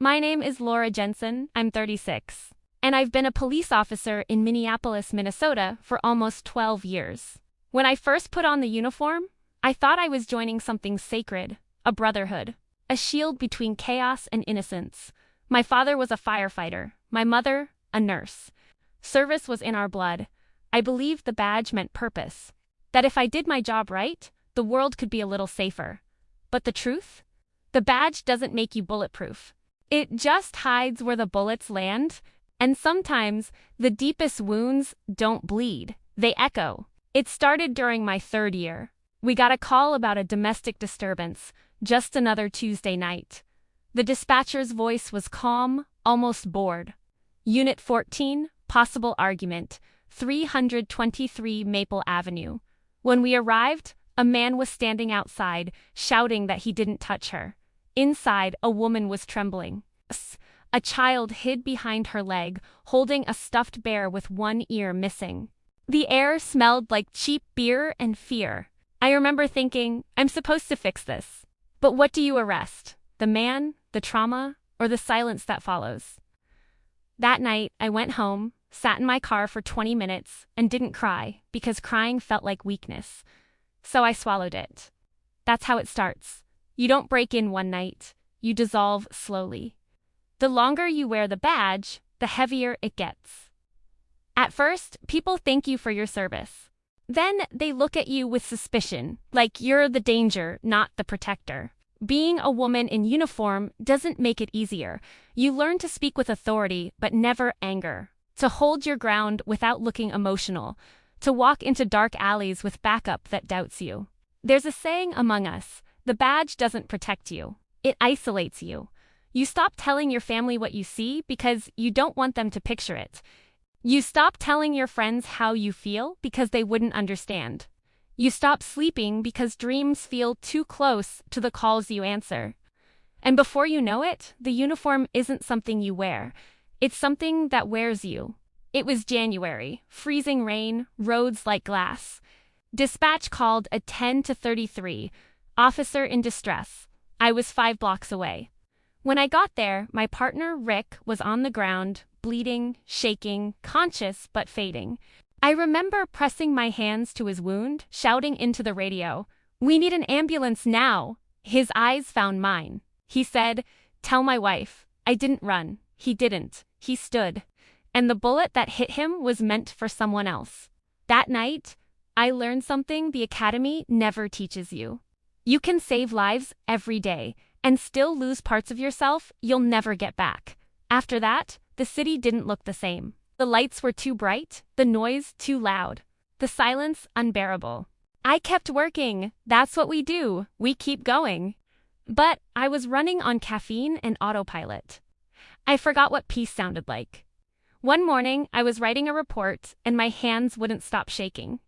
My name is Laura Jensen, I'm 36. And I've been a police officer in Minneapolis, Minnesota for almost 12 years. When I first put on the uniform, I thought I was joining something sacred, a brotherhood, a shield between chaos and innocence. My father was a firefighter, my mother, a nurse. Service was in our blood. I believed the badge meant purpose, that if I did my job right, the world could be a little safer. But the truth? The badge doesn't make you bulletproof. It just hides where the bullets land, and sometimes the deepest wounds don't bleed, they echo. It started during my 3rd year. We got a call about a domestic disturbance, just another Tuesday night. The dispatcher's voice was calm, almost bored. Unit 14, possible argument, 323 Maple Avenue. When we arrived, a man was standing outside, shouting that he didn't touch her. Inside, a woman was trembling. A child hid behind her leg, holding a stuffed bear with one ear missing. The air smelled like cheap beer and fear. I remember thinking, I'm supposed to fix this. But what do you arrest? The man, the trauma, or the silence that follows? That night, I went home, sat in my car for 20 minutes, and didn't cry, because crying felt like weakness. So I swallowed it. That's how it starts. You don't break in one night. You dissolve slowly. The longer you wear the badge, the heavier it gets. At first, people thank you for your service. Then they look at you with suspicion, like you're the danger, not the protector. Being a woman in uniform doesn't make it easier. You learn to speak with authority, but never anger. To hold your ground without looking emotional. To walk into dark alleys with backup that doubts you. There's a saying among us, the badge doesn't protect you. It isolates you. You stop telling your family what you see because you don't want them to picture it. You stop telling your friends how you feel because they wouldn't understand. You stop sleeping because dreams feel too close to the calls you answer. And before you know it, the uniform isn't something you wear. It's something that wears you. It was January, freezing rain, roads like glass. Dispatch called a 10 to 33, officer in distress. I was 5 blocks away. When I got there, my partner, Rick, was on the ground, bleeding, shaking, conscious but fading. I remember pressing my hands to his wound, shouting into the radio, "We need an ambulance now!" His eyes found mine. He said, "Tell my wife." I didn't run. He didn't. He stood. And the bullet that hit him was meant for someone else. That night, I learned something the academy never teaches you. You can save lives every day, and still lose parts of yourself you'll never get back. After that, the city didn't look the same. The lights were too bright, the noise too loud, the silence unbearable. I kept working. That's what we do. We keep going. But I was running on caffeine and autopilot. I forgot what peace sounded like. One morning, I was writing a report, and my hands wouldn't stop shaking.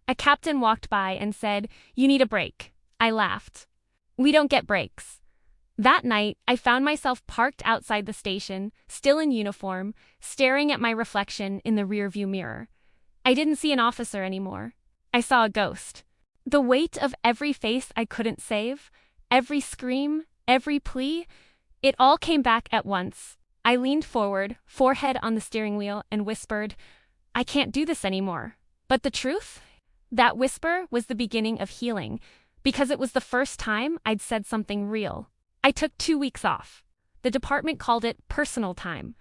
A captain walked by and said, "You need a break." I laughed. We don't get breaks. That night, I found myself parked outside the station, still in uniform, staring at my reflection in the rearview mirror. I didn't see an officer anymore. I saw a ghost. The weight of every face I couldn't save, every scream, every plea, it all came back at once. I leaned forward, forehead on the steering wheel, and whispered, "I can't do this anymore." But the truth? That whisper was the beginning of healing, because it was the first time I'd said something real. I took 2 weeks off. The department called it personal time.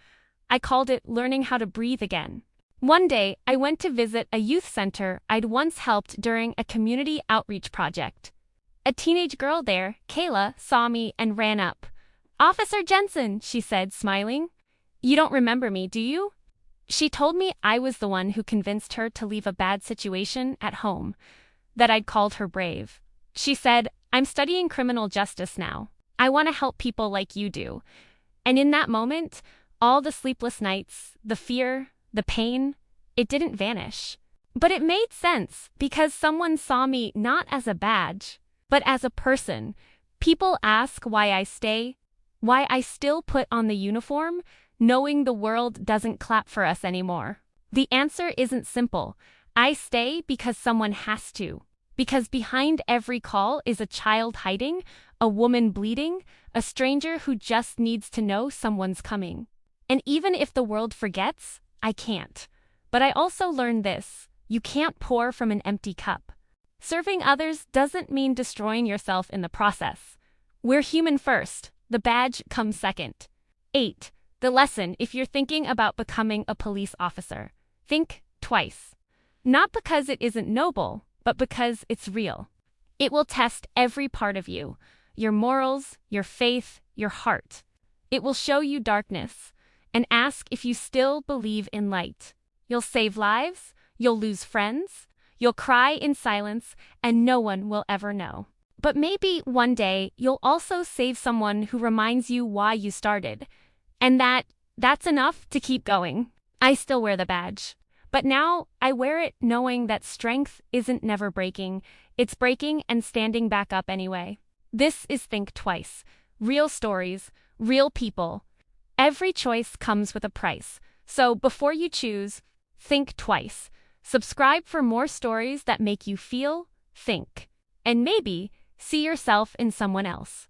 I called it learning how to breathe again. One day, I went to visit a youth center I'd once helped during a community outreach project. A teenage girl there, Kayla, saw me and ran up. "Officer Jensen," she said, smiling. "You don't remember me, do you?" She told me I was the one who convinced her to leave a bad situation at home, that I'd called her brave. She said, "I'm studying criminal justice now. I want to help people like you do." And in that moment, all the sleepless nights, the fear, the pain, it didn't vanish. But it made sense because someone saw me not as a badge, but as a person. People ask why I stay, why I still put on the uniform, knowing the world doesn't clap for us anymore. The answer isn't simple. I stay because someone has to. Because behind every call is a child hiding, a woman bleeding, a stranger who just needs to know someone's coming. And even if the world forgets, I can't. But I also learned this: you can't pour from an empty cup. Serving others doesn't mean destroying yourself in the process. We're human first, the badge comes second. 8. The lesson: if you're thinking about becoming a police officer, think twice. Not because it isn't noble, but because it's real. It will test every part of you: your morals, your faith, your heart. It will show you darkness and ask if you still believe in light. You'll save lives, you'll lose friends, you'll cry in silence, and no one will ever know. But maybe one day you'll also save someone who reminds you why you started, and that's enough to keep going. I still wear the badge, but now I wear it knowing that strength isn't never breaking, it's breaking and standing back up anyway. This is Think Twice. Real stories, real people. Every choice comes with a price, so before you choose, think twice. Subscribe for more stories that make you feel, think, and maybe see yourself in someone else.